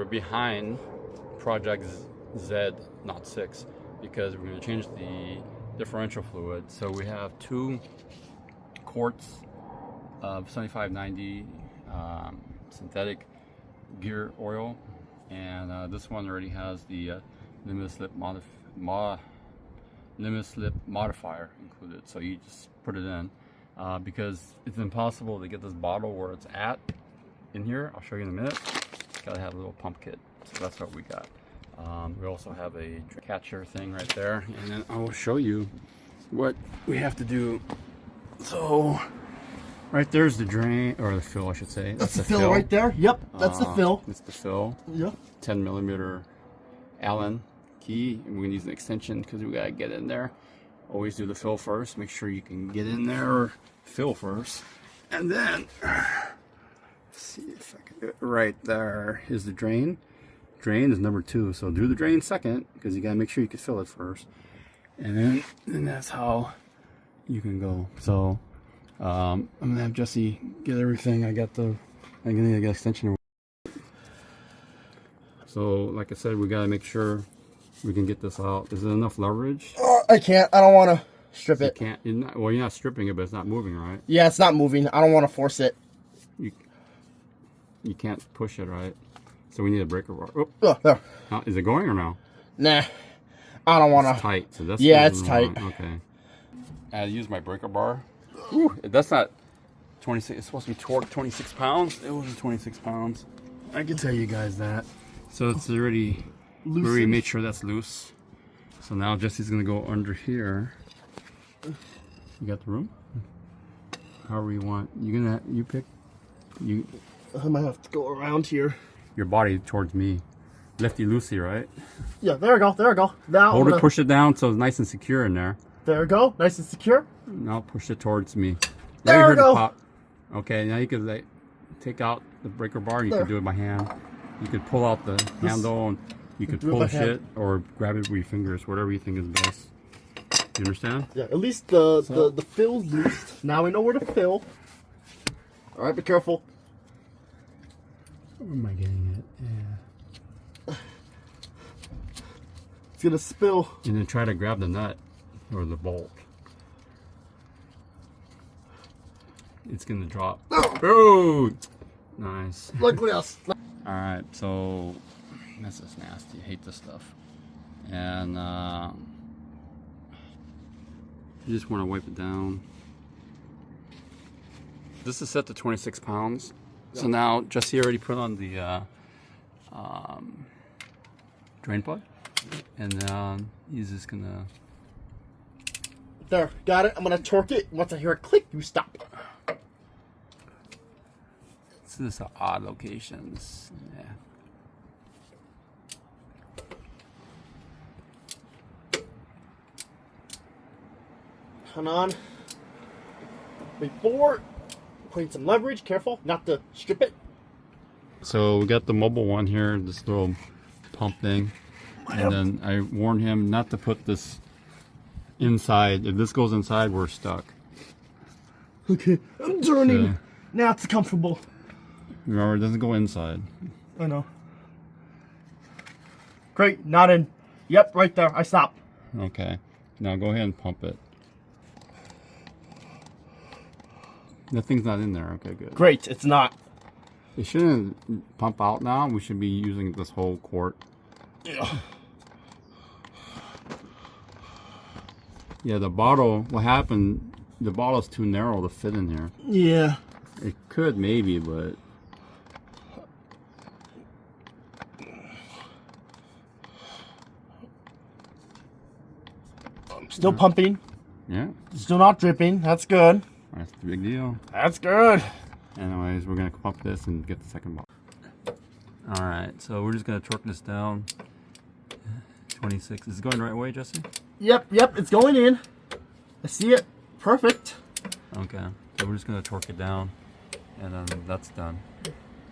we're behind Project Z06 because we're going to change the differential fluid. So we have 2 quarts of 7590 synthetic gear oil, and this one already has the limit slip modifier included. So you just put it in because it's impossible to get this bottle where it's at in here. I'll show you in a minute. Gotta have a little pump kit, so that's what we got. We also have a catcher thing right there, and then I will show you what we have to do. So right there's the drain, or the fill I should say. That's the fill right there. Yep, that's the fill. It's the fill. Yep. 10mm Allen key, and we're gonna use an extension because we gotta get in there. Always do the fill first. Make sure you can get in there or fill first, and then see if I can do it. Right there is the drain. Drain is number 2, so do the drain second because you gotta make sure you can fill it first, and then that's how you can go. So I'm gonna have Jesse get everything. I'm gonna get an extension. So like I said, we gotta make sure we can get this out. Is it enough leverage? I can't. I don't want to strip it. You're not stripping it, but it's not moving, right? Yeah, it's not moving. I don't want to force it. You can't push it, right? So we need a breaker bar. Oh, there. Is it going or no? Nah, I don't want to. It's tight. So that's it's tight. Okay. I use my breaker bar. Whew, that's not 26. It's supposed to be torque 26 pounds. It wasn't 26 pounds. I can tell you guys that. So it's already. We already made sure that's loose. So now Jesse's gonna go under here. You got the room? However you want. You pick. I might have to go around here. Your body towards me. Lefty loosey, right? Yeah, there we go. There we go. Now hold it, push it down so it's nice and secure in there. There we go. Nice and secure. Now push it towards me. There we go. Pop. Okay, now you can like take out the breaker bar. You can do it by hand. You could pull out the handle and you could push it or grab it with your fingers, whatever you think is best. You understand? Yeah, at least the fill's loose. Now we know where to fill. All right, be careful. Where am I getting it? Yeah. It's gonna spill. And then try to grab the nut or the bolt. It's gonna drop. Oh! Nice. Look what else. Alright, so this is nasty. I hate this stuff. And you just want to wipe it down. This is set to 26 pounds. So now Jesse already put on the drain plug, and he's just gonna. There, got it. I'm gonna torque it. Once I hear a click, you stop. This is odd locations. Yeah. Turn on. Before. Putting some leverage, careful not to strip it. So we got the Mobil one here, this little pump thing, and then I warned him not to put this inside. If this goes inside, we're stuck. Okay, I'm turning. Okay. Now it's comfortable. Remember, it doesn't go inside. I know. Great, not in. Yep, right there. I stopped. Okay, now go ahead and pump it. Nothing's not in there. Okay, good. Great, it's not. It shouldn't pump out now. We should be using this whole quart. Yeah, the bottle, what happened, the bottle's too narrow to fit in here. Yeah. It could maybe, but... Still pumping. Yeah. Still not dripping. That's good. That's the big deal. That's good. Anyways, we're going to pump this and get the second bottle. Alright, so we're just going to torque this down. 26. Is it going the right way, Jesse? Yep, it's going in. I see it. Perfect. Okay, so we're just going to torque it down, and then that's done.